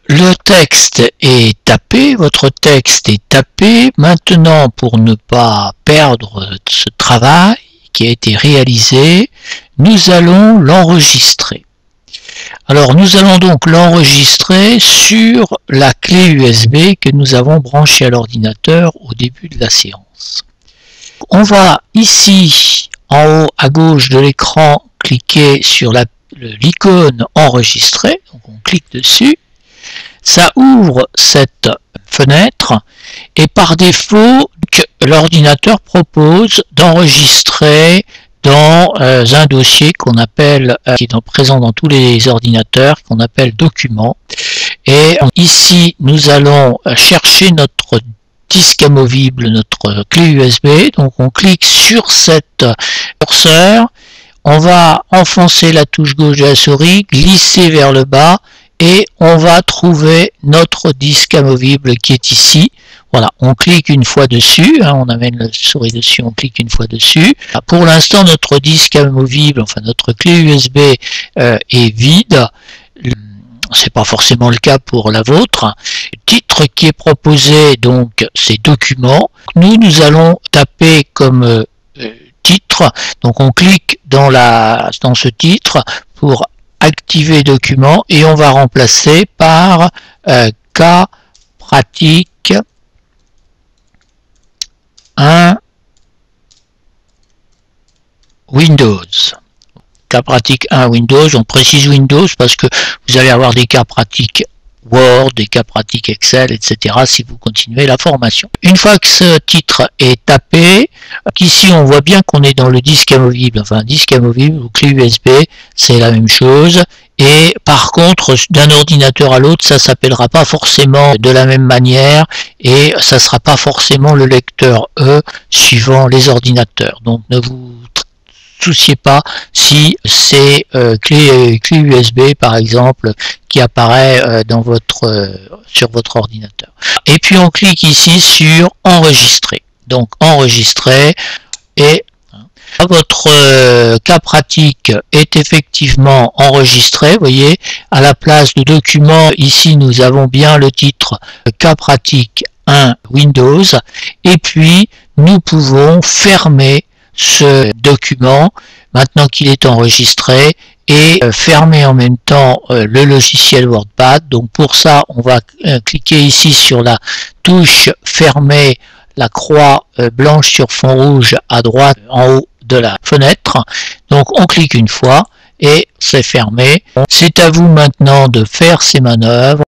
Le texte est tapé, votre texte est tapé. Maintenant, pour ne pas perdre ce travail qui a été réalisé, nous allons l'enregistrer. Alors, nous allons donc l'enregistrer sur la clé USB que nous avons branchée à l'ordinateur au début de la séance. On va ici, en haut à gauche de l'écran, cliquer sur l'icône enregistrer. Donc, on clique dessus. Ça ouvre cette fenêtre et par défaut, l'ordinateur propose d'enregistrer dans un dossier qu'on appelle, qui est présent dans tous les ordinateurs, qu'on appelle document. Et ici, nous allons chercher notre disque amovible, notre clé USB. Donc on clique sur cette curseur, on va enfoncer la touche gauche de la souris, glisser vers le bas, et on va trouver notre disque amovible qui est ici. Voilà, on clique une fois dessus, on amène la souris dessus, on clique une fois dessus. Pour l'instant, notre disque amovible, enfin notre clé USB est vide. C'est pas forcément le cas pour la vôtre. Le titre qui est proposé, donc, c'est documents. Nous allons taper comme titre. Donc, on clique dans ce titre pour activer document et on va remplacer par cas pratique 1 Windows. Cas pratique 1 Windows, on précise Windows parce que vous allez avoir des cas pratiques Word, des cas pratiques Excel, etc. si vous continuez la formation. Une fois que ce titre est tapé, ici on voit bien qu'on est dans le disque amovible, enfin disque amovible ou clé USB, c'est la même chose. Et par contre, d'un ordinateur à l'autre, ça s'appellera pas forcément de la même manière et ça sera pas forcément le lecteur E suivant les ordinateurs. Donc ne vous souciez pas si c'est clé USB par exemple qui apparaît sur votre ordinateur. Et puis on clique ici sur enregistrer. Donc enregistrer et votre cas pratique est effectivement enregistré. Vous voyez, à la place de document, ici nous avons bien le titre cas pratique 1 Windows. Et puis nous pouvons fermer ce document maintenant qu'il est enregistré et fermer en même temps le logiciel WordPad. Donc pour ça, on va cliquer ici sur la touche fermer, la croix blanche sur fond rouge à droite en haut de la fenêtre. Donc on clique une fois et c'est fermé. C'est à vous maintenant de faire ces manœuvres.